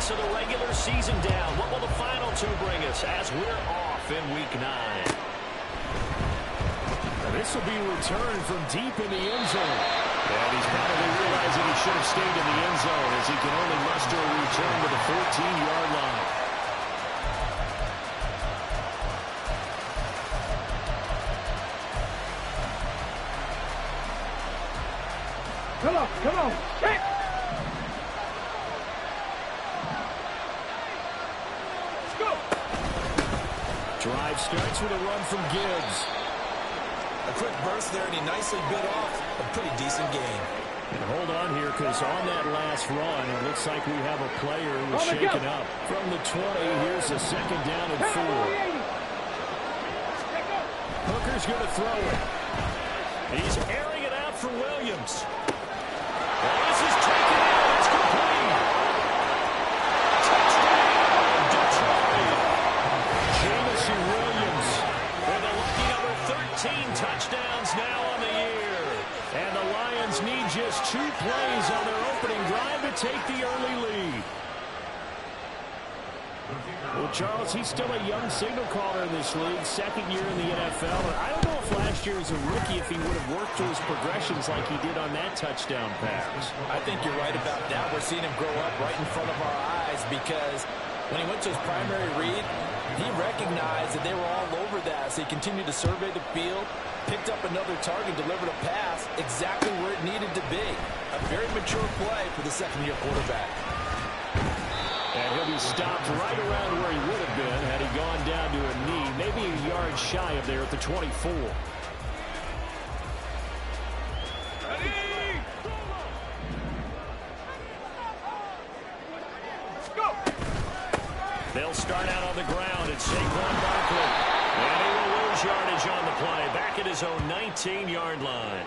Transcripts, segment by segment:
weeks of the regular season down. What will the final two bring us as we're off in Week 9? This will be returned from deep in the end zone. And he's probably realizing he should have stayed in the end zone as he can only muster a return to the 14-yard line. Come on, kick! Let's go! Drive starts with a run from Gibbs. A quick burst there, and he nicely bit off a pretty decent game. And hold on here, because on that last run, it looks like we have a player who was shaken up. From the 20, here's a second down and 4. Hooker's going to throw it. He's airing it out for Williams. Well, this is taken in. It's complete. Touchdown, Detroit. Jameson Williams with a lucky number 13 touchdowns now on the year. And the Lions need just 2 plays on their opening drive to take the early lead. Well, Charles, he's still a young signal caller in this league, second year in the NFL. And I don't know if last year as a rookie, if he would have worked to his progressions like he did on that touchdown pass. I think you're right about that. We're seeing him grow up right in front of our eyes because when he went to his primary read, he recognized that they were all over that. So he continued to survey the field, picked up another target, delivered a pass exactly where it needed to be. A very mature play for the second-year quarterback. And he'll be stopped right around where he would have been had he gone down to a knee, maybe a yard shy of there at the 24. They'll start out on the ground. It's Saquon Barkley. And he will lose yardage on the play. Back at his own 19-yard line.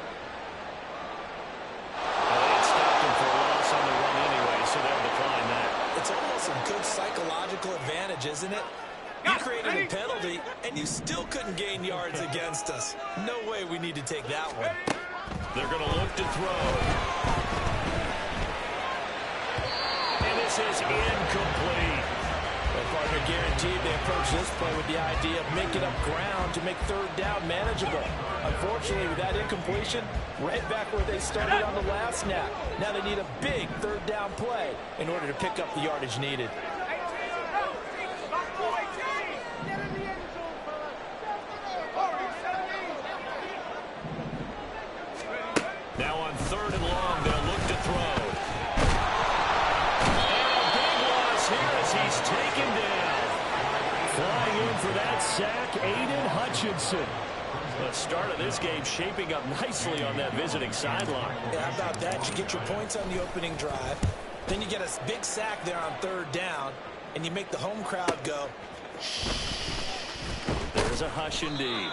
Well, they stopped him for a loss on the run anyway, so they'll decline that. It's almost a good psychological advantage, isn't it? You created a penalty, and you still couldn't gain yards against us. No way we need to take that one. They're going to look to throw. And this is incomplete. Well, partner, guaranteed they approach this play with the idea of making up ground to make third down manageable. Unfortunately, with that incompletion, right back where they started on the last snap. Now they need a big third down play in order to pick up the yardage needed. Now on third and long, they'll look to throw. And a big loss here as he's taken down. Flying in for that sack, Aiden Hutchinson. The start of this game shaping up nicely on that visiting sideline. Yeah, how about that? You get your points on the opening drive. Then you get a big sack there on third down, and you make the home crowd go. There's a hush indeed.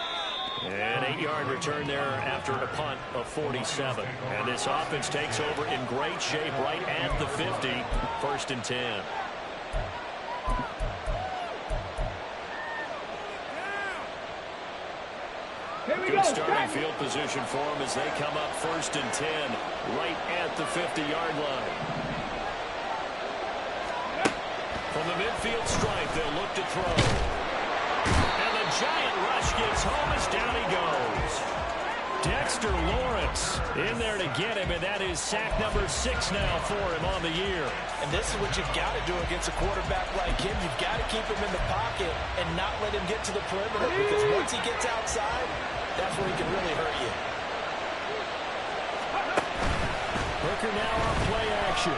An 8-yard return there after a punt of 47. And this offense takes over in great shape right at the 50. First and 10. Good starting field position for them as they come up first and 10 right at the 50-yard line. From the midfield stripe, they'll look to throw. And the giant rush gets home as down he goes. Dexter Lawrence in there to get him, and that is sack number 6 now for him on the year. And this is what you've got to do against a quarterback like him. You've got to keep him in the pocket and not let him get to the perimeter, because once he gets outside, that's where he can really hurt you. Hooker now on play action.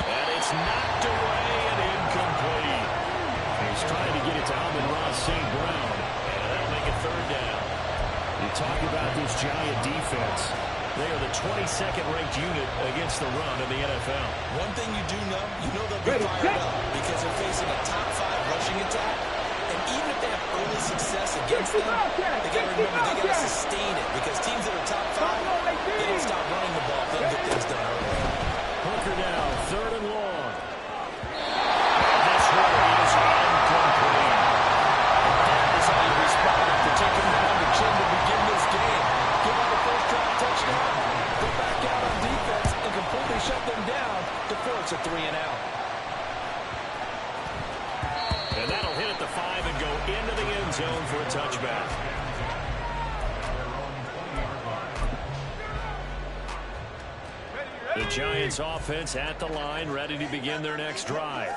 And it's knocked away and incomplete. He's trying to get it to Amon-Ra St. Brown. And that'll make it third down. You talk about this giant defense. They are the 22nd ranked unit against the run in the NFL. One thing you do know, they'll be fired up because they're facing a top 5 rushing attack. And even if they have early success against them, they got to remember they got to sustain it, because teams that are top 5, they don't stop running the ball. They'll get things done early. Hooker now, third and long. This one is incomplete. That is how you respond after taking them on the chin to begin this game. Give up a first-drive touchdown, go back out on defense, and completely shut them down to force a 3 zone for a touchback. The Giants offense at the line, ready to begin their next drive.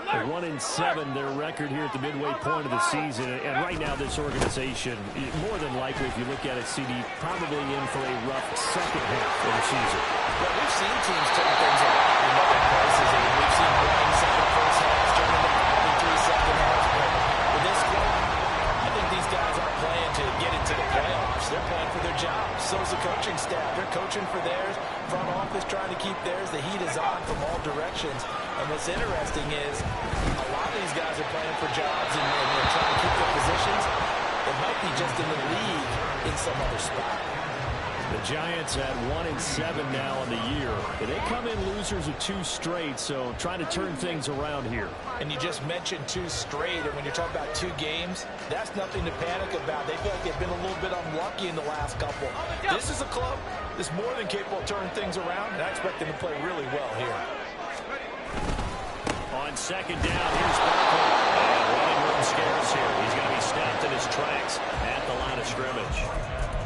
1-7, their record here at the midway point of the season. And right now, this organization, more than likely, if you look at it, CD, probably in for a rough second half of the season. Well, we've seen teams turn things around in other places. I mean, we've seen 1-7 first halves turn into 5-3 second halves. But with this squad, I think these guys aren't playing to get into the playoffs. They're playing for their jobs. So's the coaching staff. They're coaching for theirs. Front office trying to keep theirs. The heat is on from all directions. And what's interesting is a lot of these guys are playing for jobs and they're trying to keep their positions. It might be just in the league in some other spot. The Giants at 1-7 now on the year. They come in losers of 2 straight, so trying to turn things around here. And you just mentioned 2 straight, and when you're talking about 2 games, that's nothing to panic about. They feel like they've been a little bit unlucky in the last couple. This is a club that's more than capable of turning things around, and I expect them to play really well here. On second down, here's Barkley. And running room scares here. He's going to be stopped in his tracks at the line of scrimmage.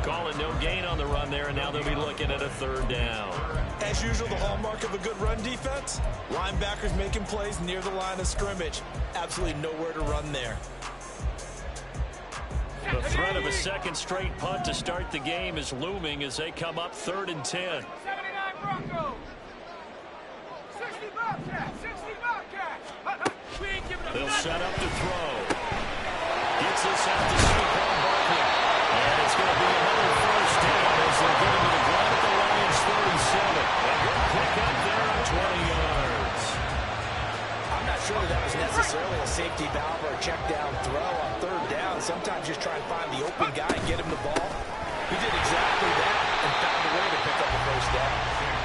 Calling no gain on the run there, and now they'll be looking at a 3rd down. As usual, the hallmark of a good run defense, linebackers making plays near the line of scrimmage. Absolutely nowhere to run there. The threat of a second straight punt to start the game is looming as they come up 3rd and 10. 79 Broncos. 60 Bobcats. 60 Bobcats. We ain't giving up. They'll set up to throw. Gets this out to Saquon Barkley. And it's going to be another 1st down as they're getting to the ground at the Lions 37. A good pick up there on 20 yards. I'm not sure that was necessarily a safety valve or a check down throw on 3rd down. Sometimes just try and find the open guy and get him the ball. He did exactly that and found a way to pick up a 1st down.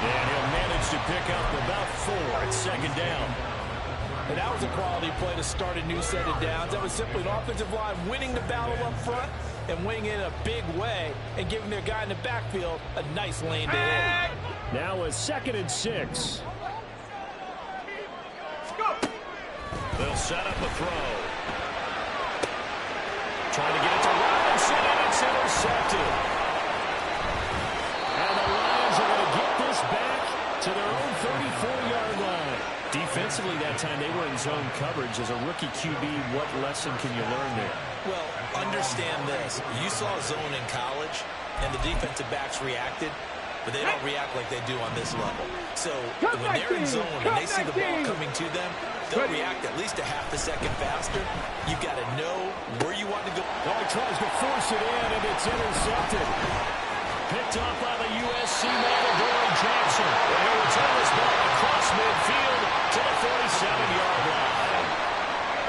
And he'll manage to pick up about 4 at 2nd down. And that was a quality play to start a new set of downs. That was simply an offensive line winning the battle up front and winning it in a big way and giving their guy in the backfield a nice lane to hit. Now a 2nd and 6. They'll set up a throw. Trying to get it to Robinson, and it's intercepted. And the Lions are going to get this back to their own 34-yard line. Defensively that time, they were in zone coverage. As a rookie QB, what lesson can you learn there? Well, understand this. You saw zone in college, and the defensive backs reacted, but they don't react like they do on this level. So when they're in zone and they see the ball coming to them, they'll react at least a half a second faster. You've got to know where you want to go. Well, he tries to force it in, and it's intercepted. Picked off by the USC man, Dory Jackson. And he'll return this ball across midfield to the 47-yard line.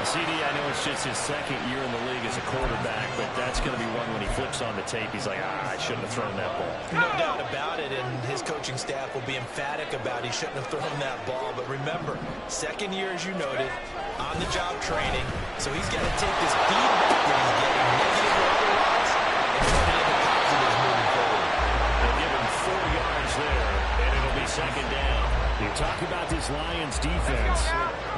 CD, I know it's just his 2nd year in the league as a quarterback, but that's going to be one when he flips on the tape. He's like, I shouldn't have thrown that ball. No doubt about it, and his coaching staff will be emphatic about he shouldn't have thrown that ball. But remember, 2nd year, as you noted, on-the-job training, so he's got to take this feedback that he's getting, negative or otherwise, and turn it into positives moving forward. They'll give him 4 yards there, and it'll be 2nd down. You talk about this Lions defense.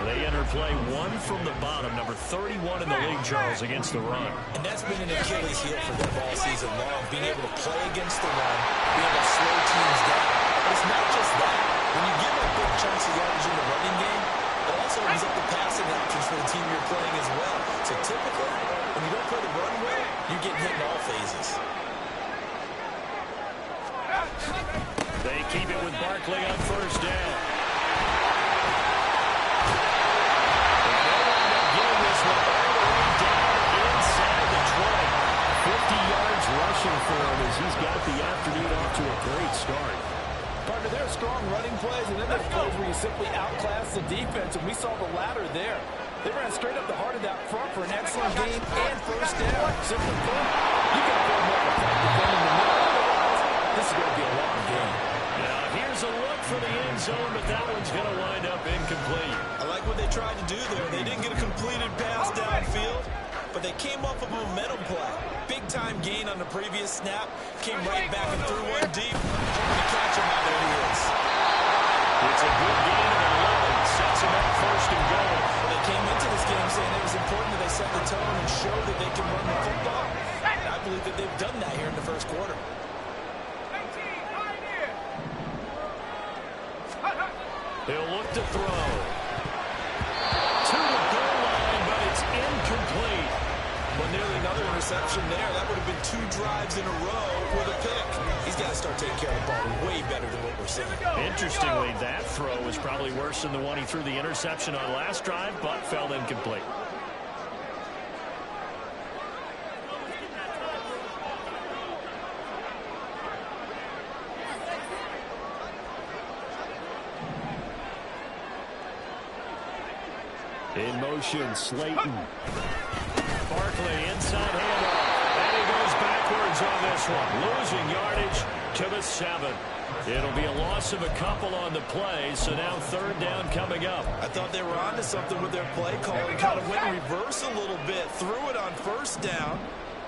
They enter play 1 from the bottom, number 31 in the league, Charles, against the run. And that's been an Achilles heel for them all season long, being able to play against the run, being able to slow teams down. But it's not just that. When you give up big chunks of yardage in the running game, it also opens up the passing options for the team you're playing as well. So typically, when you don't play the run well, you're getting hit in all phases. They keep it with Barkley on 1st down. Getting this one all the way down inside the 20. 50 yards rushing for him as he's got the afternoon off to a great start. Partner, there are strong running plays, and then there's plays where you simply outclass the defense, and we saw the latter there. They ran straight up the heart of that front for an excellent gain and 1st down. Simply put, you can put more of a fight defending the middle. Otherwise, this is going to be a long game. Now here's a look for the end zone, but that one's going to wind up incomplete. I like what they tried to do there. They didn't get a completed pass downfield, but they came off of a momentum play. Big-time gain on the previous snap. Came right back and threw one deep. Hoping to catch him out there he is. It's a good gain of 11. Sets him up 1st and goal. Well, they came into this game saying it was important that they set the tone and show that they can run the football. And I believe that they've done that here in the first quarter. 18, right here. He'll look to throw. To the goal line, but it's incomplete. Well, nearly another interception there. That would have been 2 drives in a row with a pick. He's got to start taking care of the ball way better than what we're seeing. Interestingly, that throw was probably worse than the one he threw the interception on last drive, but fell incomplete. In motion, Slayton. Barkley inside handoff. And he goes backwards on this one. Losing yardage to the 7. It'll be a loss of a couple on the play, so now 3rd down coming up. I thought they were onto something with their play call and kind of went in reverse a little bit. Threw it on 1st down,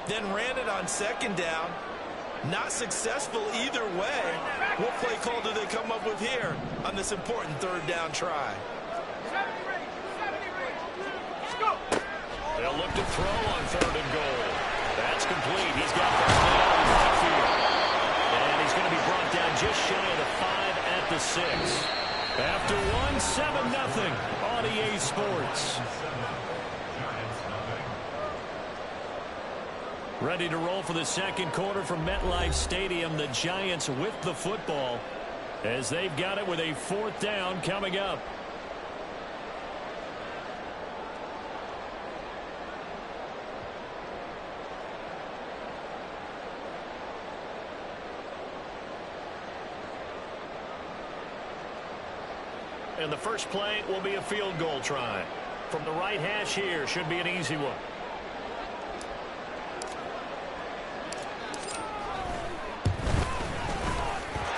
then ran it on 2nd down. Not successful either way. What play call do they come up with here on this important 3rd down try? 70 range. Let's go. They'll look to throw on 3rd and goal. That's complete. He's got first down in the backfield. And he's going to be brought down just shy of the 5 at the 6. After one, 7-0 on EA Sports. Ready to roll for the second quarter from MetLife Stadium. The Giants with the football as they've got it with a 4th down coming up. And the first play will be a field goal try. From the right hash here, should be an easy one.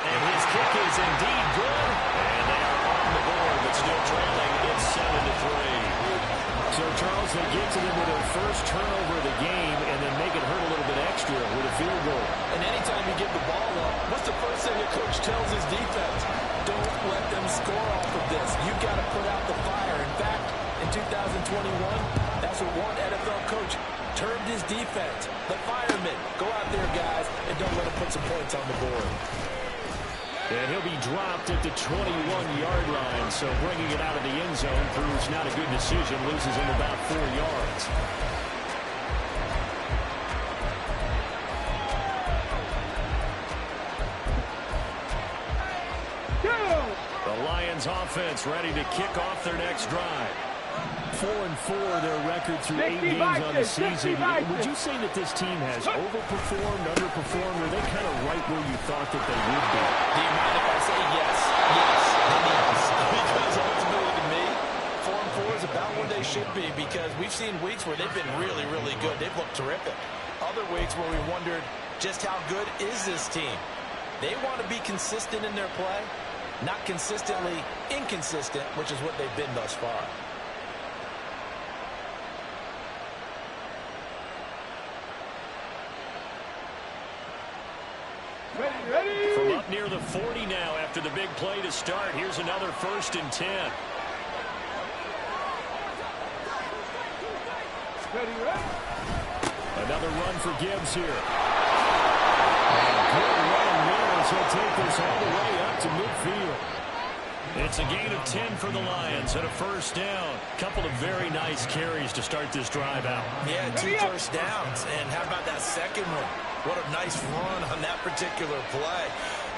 And his kick is indeed good. And they are on the board, but still trailing. It's 7-3. So, Charles, they get to them with their first turnover of the game and then make it hurt a little bit extra with a field goal. And anytime you give the ball up, what's the first thing the coach tells his defense? Don't let them score off of this. You've got to put out the fire. In fact, in 2021, that's what one NFL coach termed his defense. The firemen. Go out there, guys, and don't let them put some points on the board. And he'll be dropped at the 21-yard line, so bringing it out of the end zone proves not a good decision. Loses him about 4 yards. The Lions offense ready to kick off their next drive. 4-4 their record through 8 games on the season. Would you say that this team has overperformed, underperformed, or are they kind of right where you thought that they would be? Do you mind if I say yes? Yes, and yes. Because ultimately to me, 4-4 is about where they should be because we've seen weeks where they've been really, really good. They've looked terrific. Other weeks where we wondered just how good is this team. They want to be consistent in their play. Not consistently inconsistent, which is what they've been thus far. Ready. From up near the 40 now after the big play to start. Here's another 1st and 10. Ready. Another run for Gibbs here. And good run there as he'll take this all the way up to midfield. It's a gain of 10 for the Lions and a 1st down. Couple of very nice carries to start this drive out. Yeah, 2 first downs. And how about that second one? What a nice run on that particular play.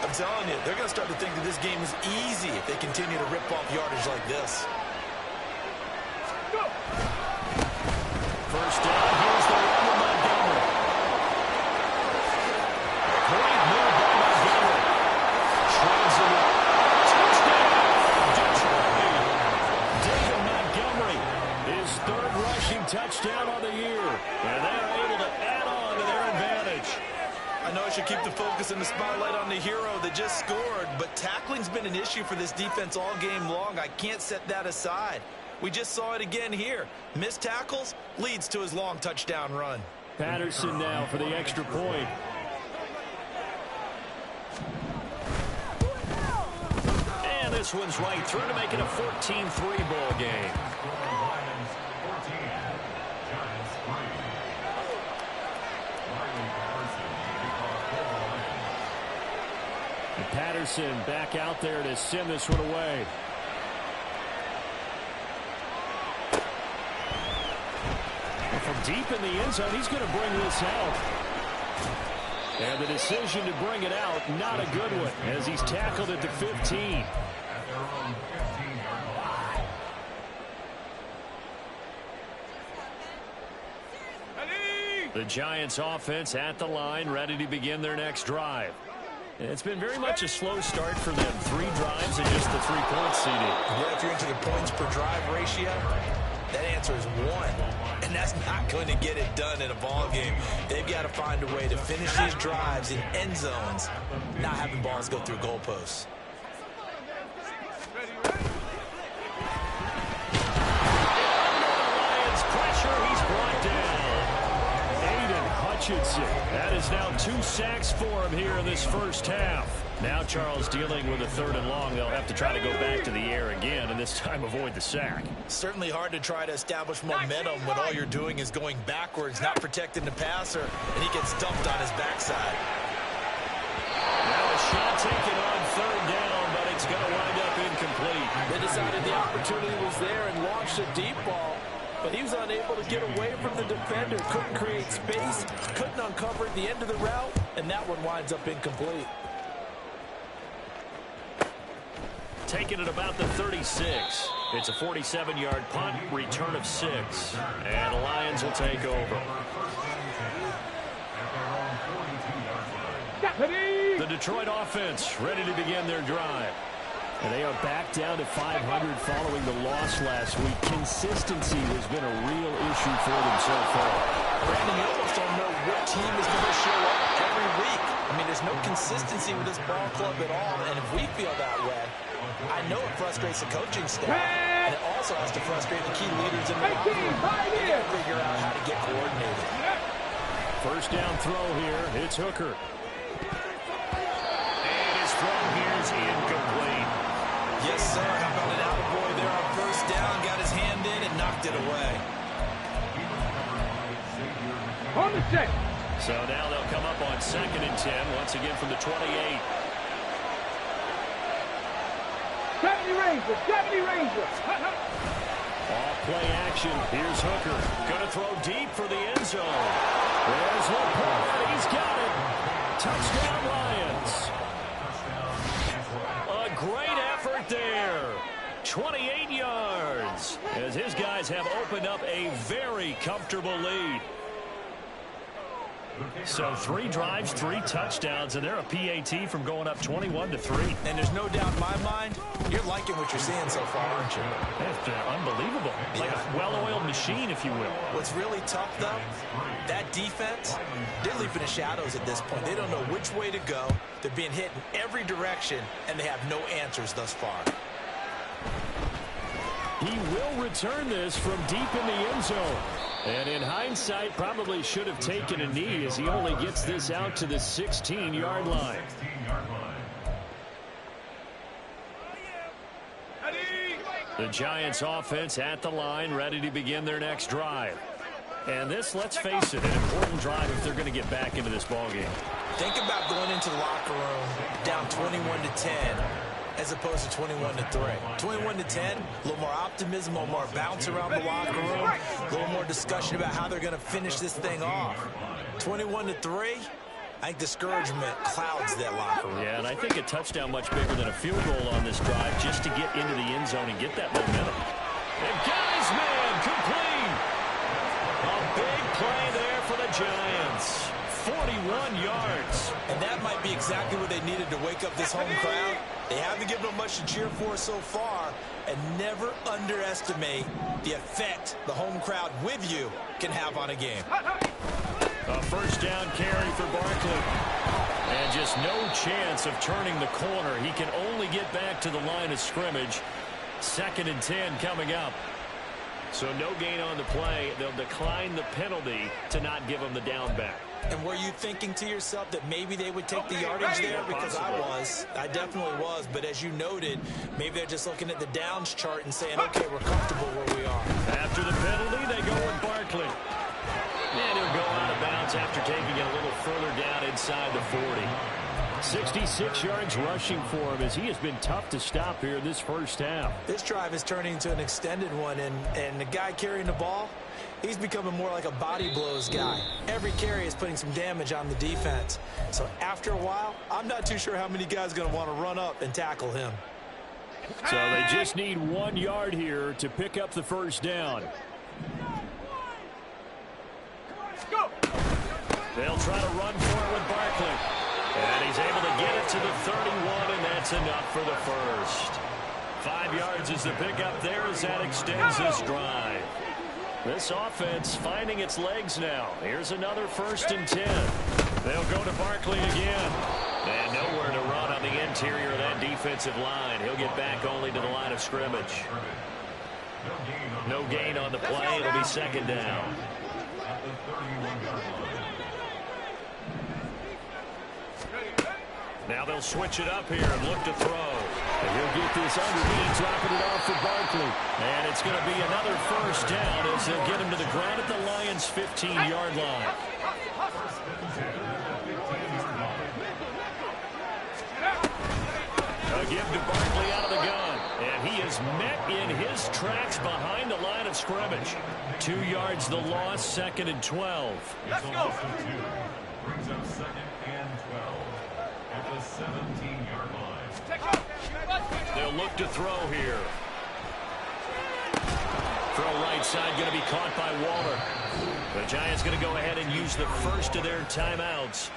I'm telling you, they're going to start to think that this game is easy if they continue to rip off yardage like this. Go. First down, here's the run to Montgomery. Great move by Montgomery. Trades him up. Touchdown, Detroit. David Montgomery, his 3rd rushing touchdown on the year. And they're able to add on to their advantage. I know I should keep the focus and the spotlight on the hero that just scored, but tackling's been an issue for this defense all game long. I can't set that aside. We just saw it again here. Missed tackles leads to his long touchdown run. Patterson now for the extra point. And this one's right through to make it a 14-3 ball game. And Patterson back out there to send this one away. And from deep in the end zone, he's going to bring this out. And the decision to bring it out, not a good one, as he's tackled at the 15. The Giants offense at the line, ready to begin their next drive. It's been very much a slow start for them. 3 drives and just the 3-point CD. Yeah, if you're into the points per drive ratio, that answer is 1. And that's not going to get it done in a ball game. They've got to find a way to finish these drives in end zones, not having balls go through goalposts. Lions pressure. He's brought down. Hutchinson. That is now 2 sacks for him here in this first half. Now Charles dealing with a 3rd and long. They'll have to try to go back to the air again, and this time avoid the sack. Certainly hard to try to establish momentum when all you're doing is going backwards, not protecting the passer, and he gets dumped on his backside. Now a shot taken on 3rd down, but it's going to wind up incomplete. They decided the opportunity was there and launched a deep ball, but he was unable to get away from the defender, couldn't create space, couldn't uncover at the end of the route, and that one winds up incomplete. Taken at about the 36. It's a 47-yard punt, return of 6. And the Lions will take over. The Detroit offense ready to begin their drive. And they are back down to 500 following the loss last week. Consistency has been a real issue for them so far. Brandon, you almost don't know what team is going to show up every week. I mean, there's no consistency with this ball club at all. And if we feel that way, I know it frustrates the coaching staff. And it also has to frustrate the key leaders in the locker room. They got to figure out how to get coordinated. First down throw here. It's Hooker. And his throw here is incomplete. Yes, sir. How about an attaboy there on first down? Got his hand in and knocked it away. On the check. So now they'll come up on 2nd and 10, once again from the 28. 70 Rangers, 70 Rangers. Off play action. Here's Hooker. Going to throw deep for the end zone. There's Laporte. He's got it. Touchdown Lions. A great effort there. 28 yards. As his guys have opened up a very comfortable lead. So 3 drives, 3 touchdowns, and they're a PAT from going up 21-3. And there's no doubt in my mind, you're liking what you're seeing so far, aren't you? It's unbelievable. Like a well-oiled machine, if you will. What's really tough, though, that defense, they're leaping the shadows at this point. They don't know which way to go. They're being hit in every direction, and they have no answers thus far. He will return this from deep in the end zone. And in hindsight, probably should have taken a knee as he only gets this out to the 16-yard line. The Giants offense at the line, ready to begin their next drive. And this, let's face it, an important drive if they're going to get back into this ballgame. Think about going into the locker room down 21-10 as opposed to 21-3. 21-10, a little more optimism, a little more bounce around the locker room, a little more discussion about how they're going to finish this thing off. 21-3, I think discouragement clouds that locker room. Yeah, and I think a touchdown much bigger than a field goal on this drive just to get into the end zone and get that momentum. And guys, man, complete. A big play there for the Giants. 41 yards. And that might be exactly what they needed to wake up this home crowd. They haven't given them much to cheer for so far, and never underestimate the effect the home crowd with you can have on a game. A first down carry for Barkley. And just no chance of turning the corner. He can only get back to the line of scrimmage. 2nd and 10 coming up. So no gain on the play. They'll decline the penalty to not give him the down back. And were you thinking to yourself that maybe they would take the yardage there? Because I definitely was. But as you noted, maybe they're just looking at the downs chart and saying, okay, we're comfortable where we are. After the penalty, they go with Barkley. And he'll go out of bounds after taking it a little further down inside the 40. 66 yards rushing for him as he has been tough to stop here in this first half. This drive is turning into an extended one, and the guy carrying the ball, he's becoming more like a body blows guy. Every carry is putting some damage on the defense. So after a while, I'm not too sure how many guys are going to want to run up and tackle him. So they just need 1 yard here to pick up the first down. They'll try to run for it with Barkley. And he's able to get it to the 31, and that's enough for the first. 5 yards is the pickup there as that extends this drive. This offense finding its legs now. Here's another 1st and 10. They'll go to Barkley again. And nowhere to run on the interior of that defensive line. He'll get back only to the line of scrimmage. No gain on the play. It'll be 2nd down. Now they'll switch it up here and look to throw. And he'll get this underneath, dropping it off for Barkley. And it's going to be another 1st down as they'll get him to the ground at the Lions' 15-yard line. A give to Barkley out of the gun. And he is met in his tracks behind the line of scrimmage. 2 yards the loss, 2nd and 12. Let's go. Brings up 2nd and 12 at the 17-yard line. They'll look to throw here. Throw right side going to be caught by Waller. The Giants going to go ahead and use the first of their timeouts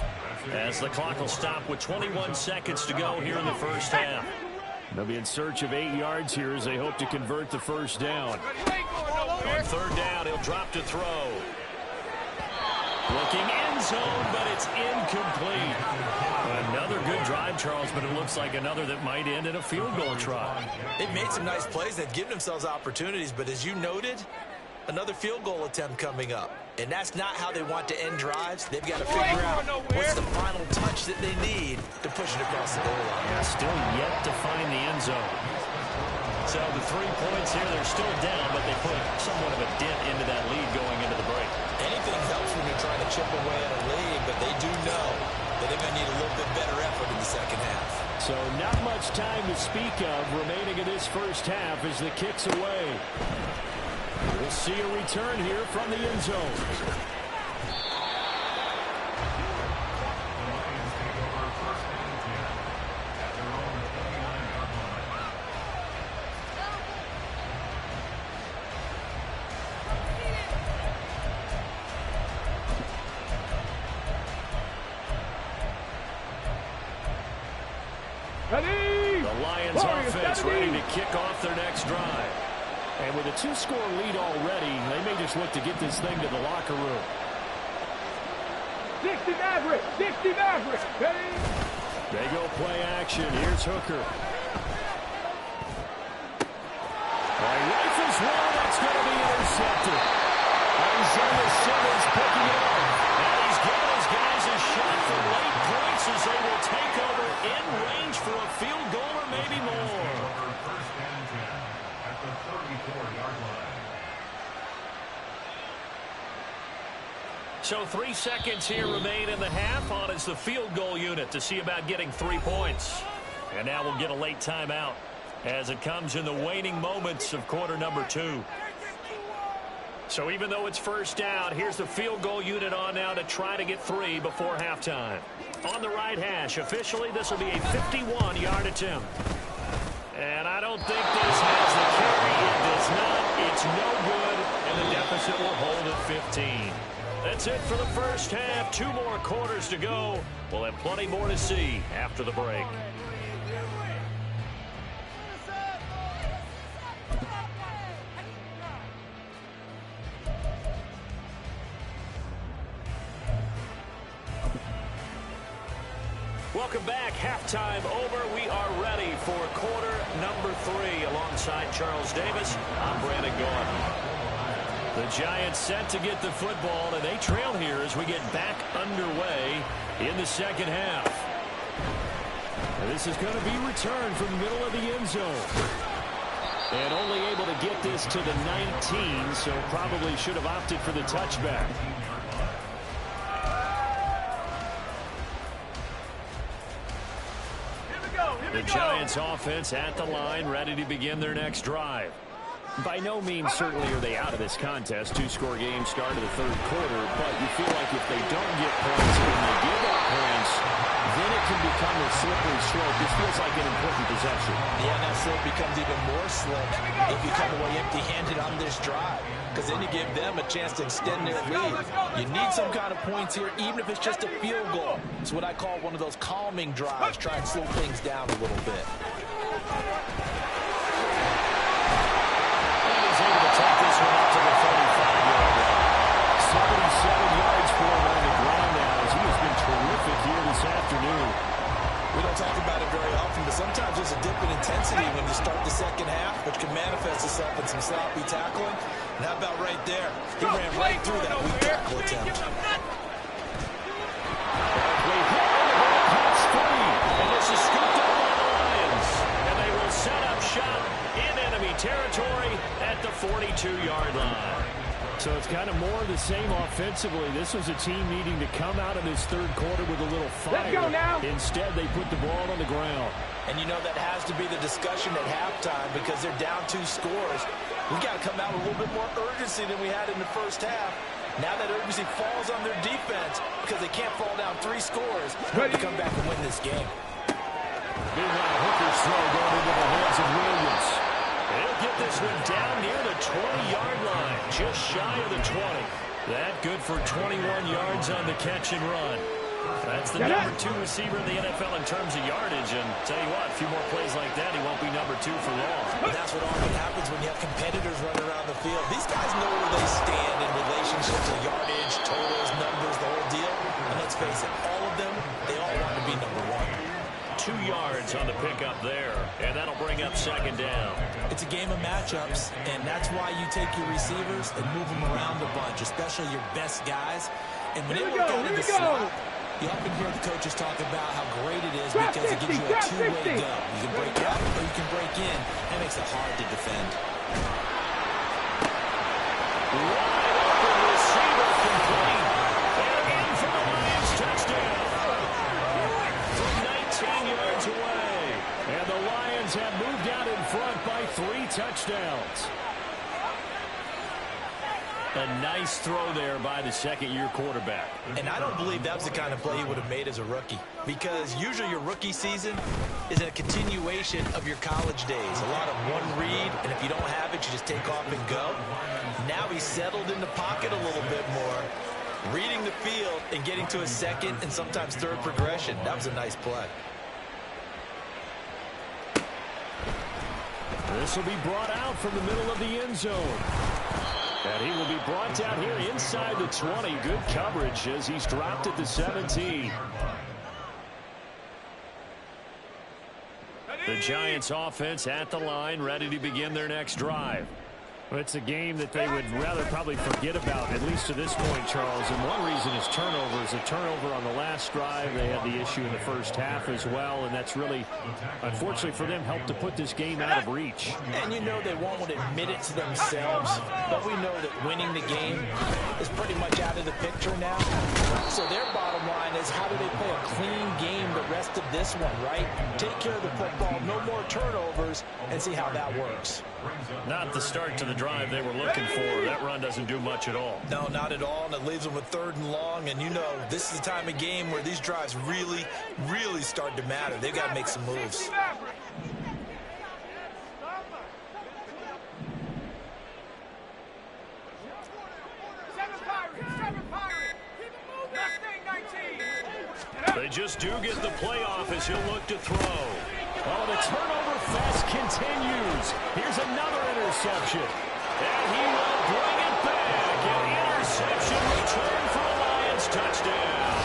as the clock will stop with 21 seconds to go here in the first half. They'll be in search of 8 yards here as they hope to convert the first down. On 3rd down, he'll drop to throw. Looking end zone, but it's incomplete. Another good drive, Charles, but it looks like another that might end in a field goal try. They've made some nice plays. They've given themselves opportunities, but as you noted, another field goal attempt coming up. And that's not how they want to end drives. They've got to figure out what's the final touch that they need to push it across the goal line. Yeah, still yet to find the end zone. So the 3 points here, they're still down, but they put somewhat of a dent into that lead going into the break. Anything helps when you're trying to chip away at a lead, but they do know that they're going to need a little bit better effort in the second half. So not much time to speak of remaining in this first half as the kick's away. We'll see a return here from the end zone. The Lions offense ready to kick off their next drive. And with a 2-score lead already, they may just look to get this thing to the locker room. 60 Maverick! 60 Maverick! Ready? They go play action. Here's Hooker. Rifles one. That's going to be intercepted. Isaiah Simmons picking it up. And he's giving his guys a shot for late points as they will take over in range for a field goal or maybe more. First and 10 at the 34-yard line. So 3 seconds here remain in the half on as the field goal unit to see about getting 3 points. And now we'll get a late timeout as it comes in the waning moments of quarter number 2. So even though it's first down, here's the field goal unit on now to try to get 3 before halftime. On the right hash, officially this will be a 51-yard attempt. And I don't think this has the carry. It does not. It's no good, and the deficit will hold at 15. That's it for the first half. 2 more quarters to go. We'll have plenty more to see after the break. Welcome back. Halftime over. We are ready for quarter number 3. Alongside Charles Davis, I'm Brandon Gaudin. The Giants set to get the football, and they trail here as we get back underway in the second half. And this is going to be returned from the middle of the end zone. And only able to get this to the 19, so probably should have opted for the touchback. The Giants offense at the line, ready to begin their next drive. By no means certainly are they out of this contest. Two-score game start of the third quarter, but you feel like if they don't get points and they give up points, then it can become a slippery slope. This feels like an important possession. Yeah, that slope becomes even more slick if you come away empty-handed on this drive, because then you give them a chance to extend their lead. You need some kind of points here, even if it's just a field goal. It's what I call one of those calming drives. Try and slow things down a little bit. Take this one up to the 35-yard line. 77 yards for him on the ground now as he has been terrific here this afternoon. We don't talk about it very often, but sometimes there's a dip in intensity when you start the second half, which can manifest itself in some sloppy tackling. And how about right there? He ran right through that weak tackle attempt. And this is scooped up by the Lions. And they will set up shop in enemy territory at the 42-yard line. So it's kind of more of the same offensively. This was a team needing to come out of this third quarter with a little fire. Let's go now. Instead, they put the ball on the ground. And you know that has to be the discussion at halftime because they're down 2 scores. We got to come out with a little bit more urgency than we had in the first half. Now that urgency falls on their defense because they can't fall down 3 scores to come back and win this game. Meanwhile, Hooker's throw going into the hands of Williams. They'll get this one down near the 20-yard line, just shy of the 20. That good for 21 yards on the catch and run. That's the number 2 receiver in the NFL in terms of yardage. And tell you what, a few more plays like that, he won't be number 2 for long. And that's what often happens when you have competitors running around the field. These guys know where they stand in relationship to yardage, totals, numbers, the whole deal. And let's face it, all of them, they all want to be number 1. 2 yards on the pickup there, and that'll bring up second down. It's a game of matchups, and that's why you take your receivers and move them around a bunch, especially your best guys. And when they work out in the slot, you often hear the coaches talk about how great it is because it gives you a two-way go. You can break out or you can break in. That makes it hard to defend. Wide open receiver complete. And in for the Lions touchdown. From 19 yards away. And the Lions have moved out in front by 3 touchdowns. A nice throw there by the second-year quarterback. And I don't believe that was the kind of play he would have made as a rookie, because usually your rookie season is a continuation of your college days. A lot of one read, and if you don't have it, you just take off and go. Now he's settled in the pocket a little bit more, reading the field and getting to a second and sometimes third progression. That was a nice play. This will be brought out from the middle of the end zone. And he will be brought down here inside the 20. Good coverage as he's dropped at the 17. The Giants offense at the line, ready to begin their next drive. Well, it's a game that they would rather probably forget about, at least to this point, Charles. And one reason is turnovers. A turnover on the last drive. They had the issue in the first half as well, and that's really, unfortunately for them, helped to put this game out of reach. And you know they won't admit it to themselves, but we know that winning the game is pretty much out of the picture now. So their bottom line is, how do they play a clean game the rest of this one, right? Take care of the football, no more turnovers, and see how that works. Not the start to the drive they were looking for. That run doesn't do much at all. No, not at all, and it leaves them with 3rd and long. And you know, this is the time of game where these drives really, really start to matter. They've got to make some moves. They just do get the playoff as he'll look to throw. Oh, the turnover fest continues. Here's another interception. And he will bring it back. An interception return for the Lions. Touchdown.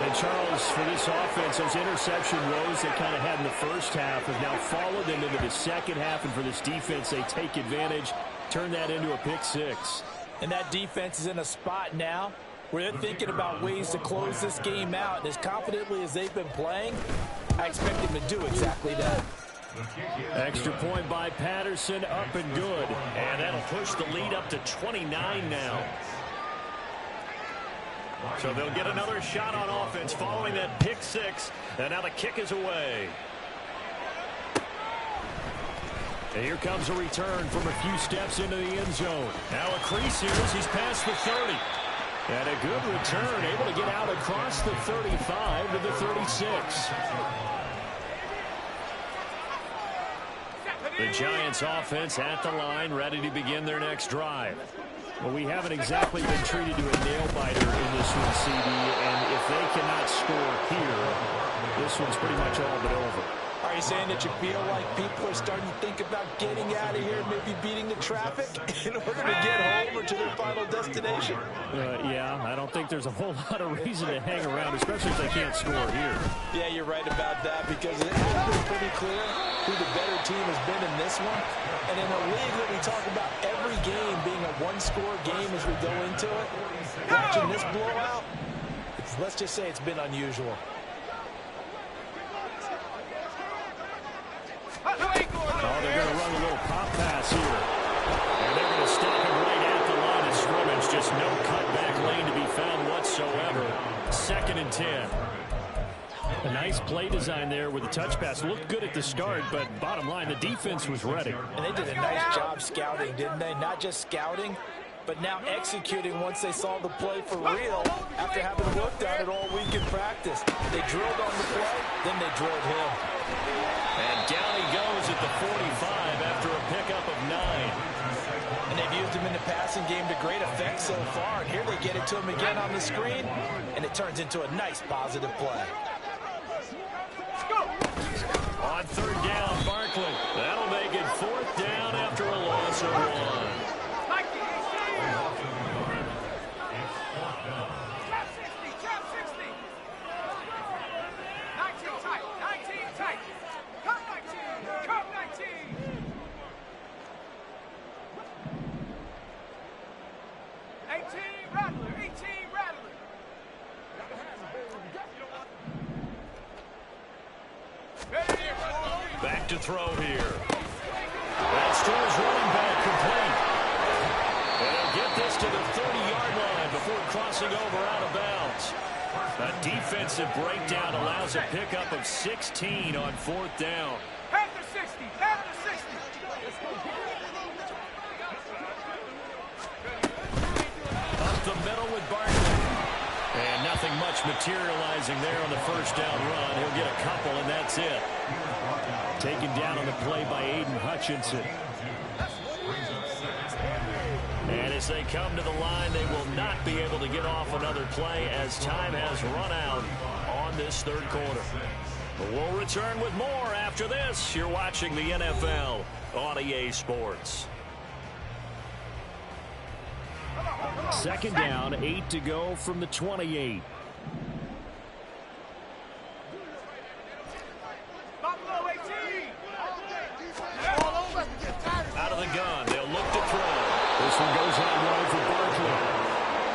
And Charles, for this offense, those interception woes they kind of had in the first half have now followed them into the second half. And for this defense, they take advantage, turn that into a pick 6. And that defense is in a spot now where they're thinking about ways to close this game out. And as confidently as they've been playing, I expect them to do exactly that. Extra point by Patterson, up and good. And that'll push the lead up to 29 now. So they'll get another shot on offense following that pick 6. And now the kick is away. And here comes a return from a few steps into the end zone. Now a crease here as he's past the 30. And a good return, able to get out across the 35 to the 36. The Giants offense at the line, ready to begin their next drive. Well, we haven't exactly been treated to a nail-biter in this one, CD, and if they cannot score here, this one's pretty much all but over. Are you saying that you feel like people are starting to think about getting out of here, maybe beating the traffic in order to get home or to their final destination? Yeah, I don't think there's a whole lot of reason to hang around, especially if they can't score here. Yeah, you're right about that because it has been pretty clear who the better team has been in this one. And in a league that we talk about every game being a one-score game as we go into it, watching this blowout, let's just say it's been unusual. Oh, they're going to run a little pop pass here. And they're going to stop him right at the line of scrimmage. Just no cutback lane to be found whatsoever. 2nd and 10. A nice play design there with the touch pass. Looked good at the start, but bottom line, the defense was ready. And they did a nice job scouting, didn't they? Not just scouting, but now executing once they saw the play for real after having looked at it all week in practice. They drilled on the play, then they drilled him. And down he goes at the 45 after a pickup of 9. And they've used him in the passing game to great effect so far. And here they get it to him again on the screen, and it turns into a nice positive play. On 3rd down, Barkley. That'll make it 4th down after a loss of 1. Back to throw here. That's to his running back, complete. And he'll get this to the 30-yard line before crossing over out of bounds. A defensive breakdown allows a pickup of 16 on 4th down. Panther 60, Panther 60. Up the middle with Barkley. And nothing much materializing there on the 1st down run. He'll get a couple, and that's it. Taken down on the play by Aiden Hutchinson. And as they come to the line, they will not be able to get off another play as time has run out on this 3rd quarter. But we'll return with more after this. You're watching the NFL on EA Sports. 2nd down, 8 to go from the 28. Out of the gun, they'll look to throw. This one goes out wide for Barkley.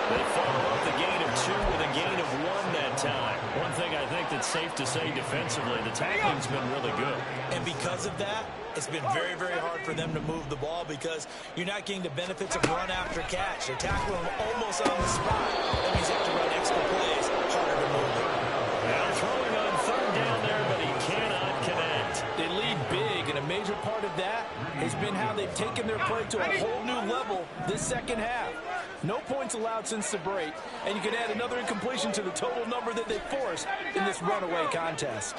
They follow up the gain of 2 with a gain of 1 that time. One thing I think that's safe to say defensively, the tackling's been really good. And because of that, it's been very, very hard for them to move the ball because you're not getting the benefits of run after catch. They're tackling them almost on the spot. That means you have to run extra plays, harder to move it. Now throwing on 3rd down there, but he cannot connect. They lead big, and a major part of that has been how they've taken their play to a whole new level this 2nd half. No points allowed since the break, and you can add another incompletion to the total number that they forced in this runaway contest.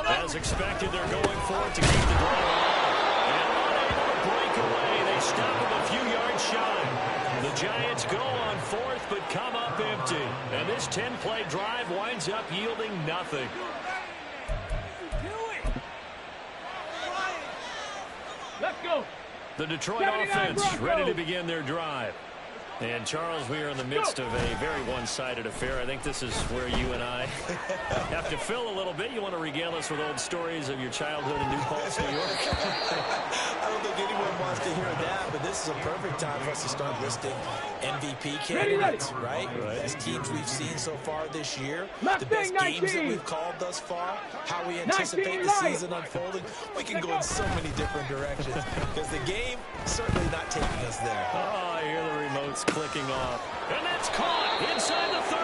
As expected, they're going for it to keep the drive alive. And unable to break away, they stop him a few yards shy. The Giants go on 4th, but come up empty. And this 10-play drive winds up yielding nothing. Let's go. The Detroit offense ready to begin their drive. And, Charles, we are in the midst of a very one-sided affair. I think this is where you and I have to fill a little bit. You want to regale us with old stories of your childhood in New Paltz, New York? I don't think anyone wants to hear that, but this is a perfect time for us to start listing MVP candidates, right? Best teams we've seen so far this year, the best games that we've called thus far, how we anticipate the season unfolding. We can go in so many different directions because the game certainly not taking us there. Oh, I hear the remotes clicking off. And that's caught inside the 30.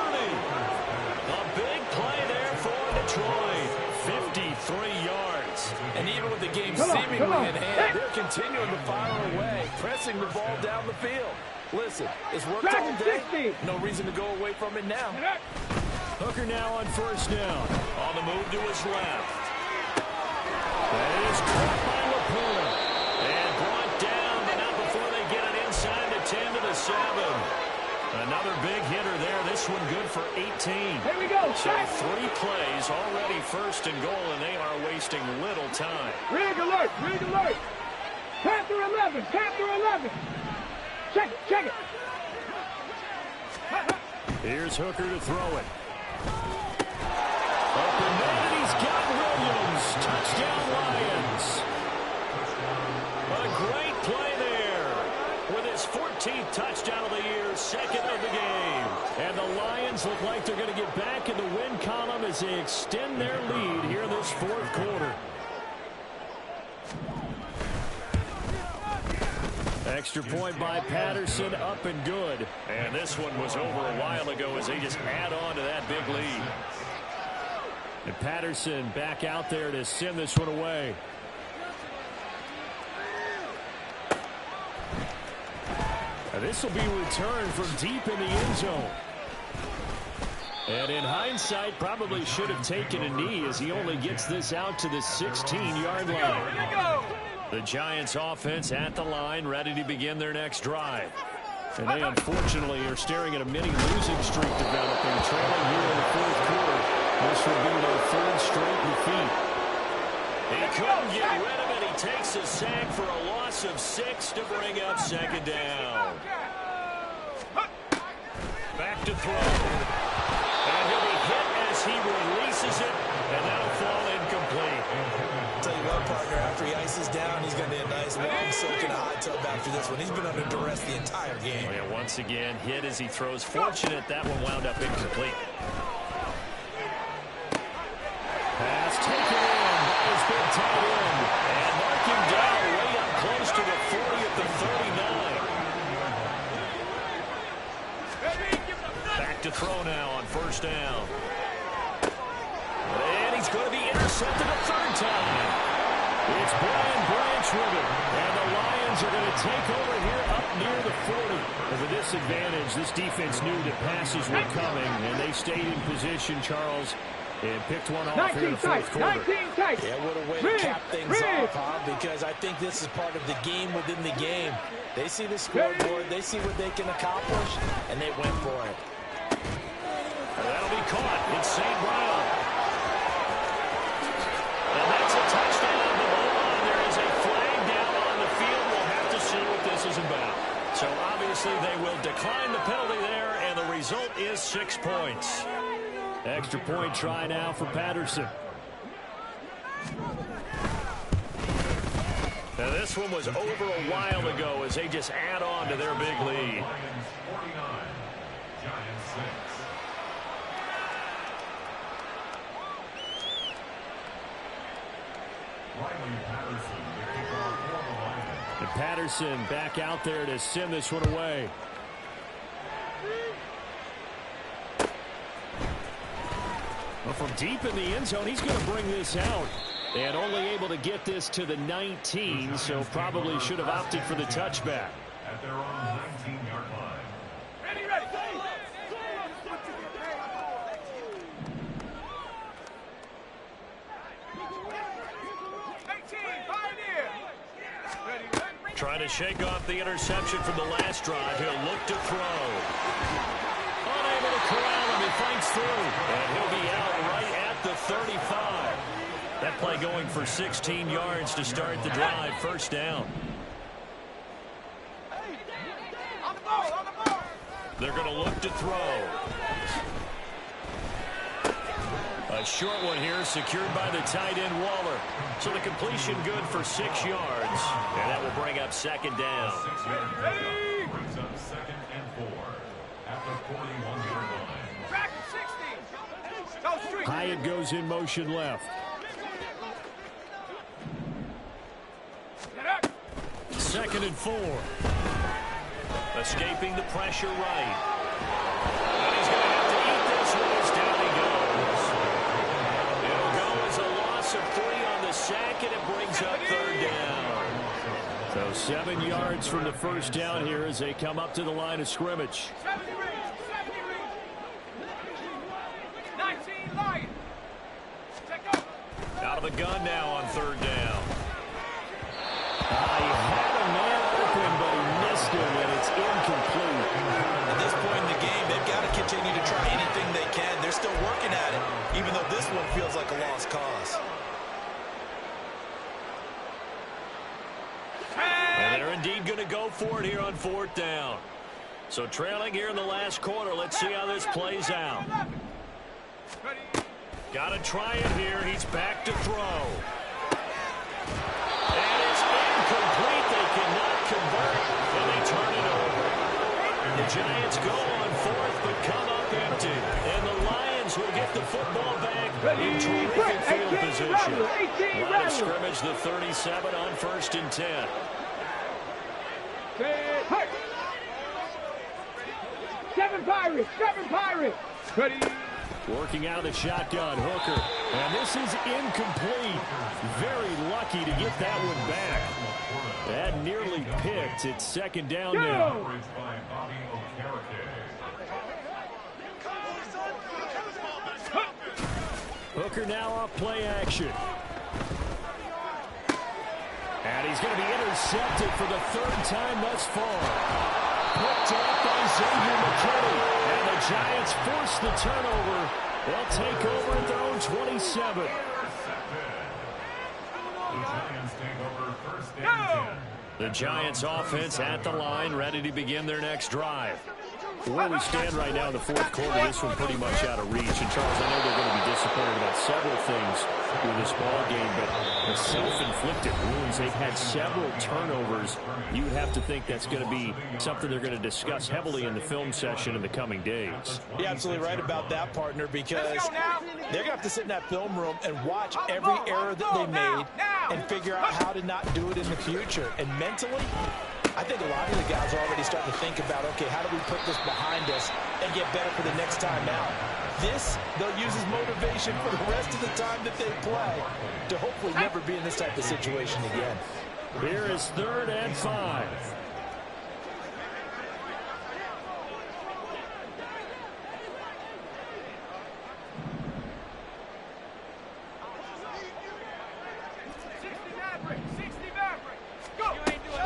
A big play there for Detroit. 53 yards. And even with the game seemingly in hand, they're continuing to fire away, pressing the ball down the field. Listen, it's worked all day. No reason to go away from it now. Hooker now on first down. On the move to his left. That is caught by Lapula. And brought down, but not before they get it inside the 10 to the 7. Another big hitter there. This one good for 18. Here we go. So 3 plays already first and goal, and they are wasting little time. Rig alert. Rig alert. Panther 11. Panther 11. Check it. Check it. Here's Hooker to throw it. Up and down, he's got Williams. Touchdown, Lions. A great play there. With his 14th touchdown of the year, second of the game. And the Lions look like they're going to get back in the win column as they extend their lead here in this fourth quarter. Extra point by Patterson, up and good. And this one was over a while ago as they just add on to that big lead. And Patterson back out there to send this one away. This will be returned from deep in the end zone. And in hindsight, probably should have taken a knee as he only gets this out to the 16-yard line. The Giants offense at the line, ready to begin their next drive. And they unfortunately are staring at a mini losing streak developing, trailing here in the fourth quarter. This will be their third straight defeat. He couldn't get rid of it. He takes a sack for a loss of 6 to bring up second down. Back to throw. And he'll be hit as he releases it, and that'll fall incomplete. Tell you what, partner, after he ices down, he's going to be a nice long soak in a hot tub after this one. He's been under duress the entire game. Oh, yeah, once again, hit as he throws. Fortunate that one wound up incomplete. Pass taken in by his big tight end. And marking down way up close to the 40 at the 39. Back to throw now on first down. And he's going to be intercepted a third time. It's Brian Branch with it. And the Lions are going to take over here up near the 40. And with this advantage, this defense knew that passes were coming, and they stayed in position, Charles, and picked one off here in the fourth quarter. 19 tight. Yeah, what a way to cap things off, huh? Because I think this is part of the game within the game. They see the scoreboard, they see what they can accomplish, and they went for it. And that'll be caught. It's St. Brown. And that's a touchdown. The ball on. There is a flag down on the field. We'll have to see what this is about. So obviously they will decline the penalty there, and the result is 6 points. Extra point try now for Patterson. Now this one was over a while ago as they just add on to their big lead. Lions 49, Giants 6. Riley Patterson, the kickoff for the Lions. And Patterson back out there to send this one away. Well, from deep in the end zone, he's going to bring this out. And only able to get this to the 19, so probably should have opted for the touchback. At their own 19-yard line. Ready, ready. Trying to shake off the interception from the last drive. He'll look to throw. Unable to corral him. He fights through. And he'll be out right at the 35. That play going for 16 yards to start the drive. First down. On the ball, on the ball. They're going to look to throw. A short one here secured by the tight end Waller. So the completion good for 6 yards. And that will bring up second down. 6-yard pickup brings up 2nd and 4 at the 41-yard line. Track 60. Go street. Hyatt goes in motion left. Get up. 2nd and 4. Escaping the pressure right. And he's going to have to eat this one as down he goes. It'll go as a loss of 3 on the sack, and it brings up third down. So 7 yards from the first down here as they come up to the line of scrimmage. 70 range. 19 Lions. Take over. Out of the gun now on third down. He had a man open, but he missed him, and it's incomplete. At this point in the game, they've got to continue to try anything they can. They're still working at it, even though this one feels like a lost cause. And they're indeed going to go for it here on fourth down. So trailing here in the last quarter. Let's see how this plays out. Got to try it here. He's back to throw. And it's incomplete. They cannot convert, and they turn it over. The Giants go on fourth, but come up empty. And the Lions will get the football back in terrific field position. Line of scrimmage, the 37 on 1st and 10. Seven Pirates. Ready. Working out of the shotgun, Hooker. And this is incomplete. Very lucky to get that one back. That nearly picked. It's second down now. Hooker now off play action. And he's going to be intercepted for the third time thus far. Picked up by Xavier McKinney. And the Giants force the turnover. They'll take over at their own 27. The Giants offense at the line, ready to begin their next drive. Where we stand right now in the fourth quarter, this one pretty much out of reach. And Charles, I know they're going to be disappointed about several things with this ball game, but the self-inflicted wounds, they've had several turnovers. You would have to think that's going to be something they're going to discuss heavily in the film session in the coming days. You're absolutely right about that, partner, because they're going to have to sit in that film room and watch every error that they made and figure out how to not do it in the future. And mentally, I think a lot of the guys are already starting to think about, okay, how do we put this behind us and get better for the next time out? This, they'll use as motivation for the rest of the time that they play to hopefully never be in this type of situation again. Here is 3rd and 5.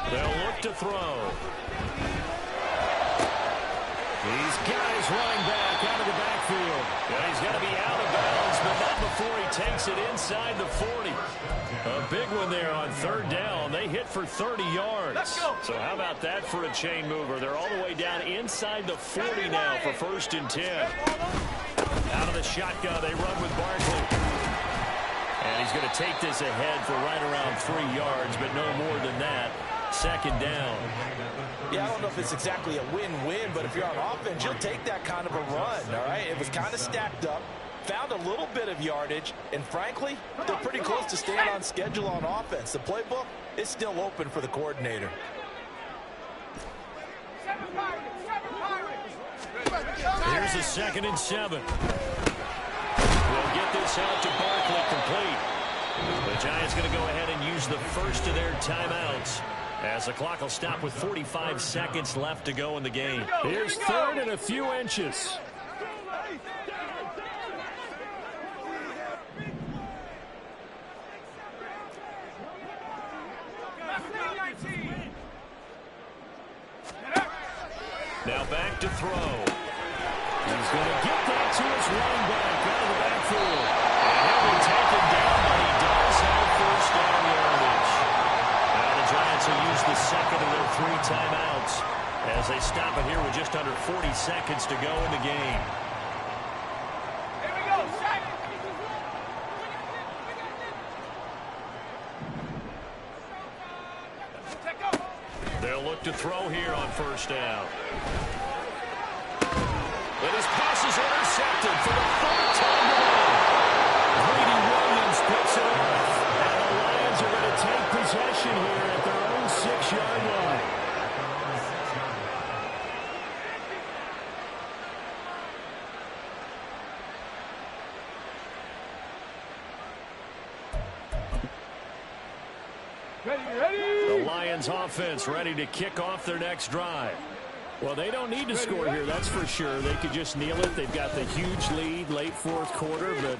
They'll look to throw. He's got his running back out of the backfield. And he's going to be out of bounds, but not before he takes it inside the 40. A big one there on 3rd down. They hit for 30 yards. So how about that for a chain mover? They're all the way down inside the 40 now for 1st and 10. Out of the shotgun, they run with Barkley. And he's going to take this ahead for right around 3 yards, but no more than that. 2nd down. Yeah, I don't know if it's exactly a win-win, but if you're on offense, you'll take that kind of a run, all right? It was kind of stacked up, found a little bit of yardage, and frankly, they're pretty close to staying on schedule on offense. The playbook is still open for the coordinator. Here's a 2nd and 7. We'll get this out to Barkley complete. The Giants going to go ahead and use the first of their timeouts as the clock will stop with 45 seconds left to go in the game. Here's 3rd and a few inches. Now back to throw. He's going to get that to his running back out of the backfield. And he'll be taken down, but he does have first down yardage. Now the Giants will use the 2nd of their 3 timeouts as they stop it here with just under 40 seconds to go in the game. Here we go, second. They'll look to throw here on 1st down. But his pass is intercepted for the 4th time today. Greedy Williams picks it off. And the Lions are going to take possession here at their own 6-yard line. The Lions offense ready to kick off their next drive. Well, they don't need to score here, that's for sure. They could just kneel it. They've got the huge lead late fourth quarter, but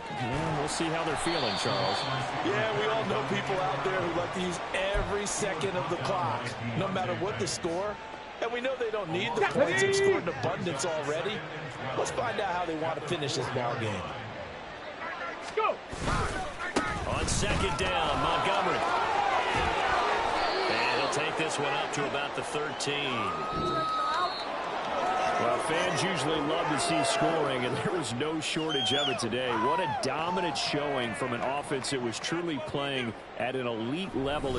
we'll see how they're feeling, Charles. Yeah, we all know people out there who like to use every second of the clock, no matter what the score. And we know they don't need the points. They've scored in abundance already. Let's find out how they want to finish this ball game. Let's go. On second down, Montgomery. And he'll take this one up to about the 13. Well, fans usually love to see scoring, and there was no shortage of it today. What a dominant showing from an offense that was truly playing at an elite level.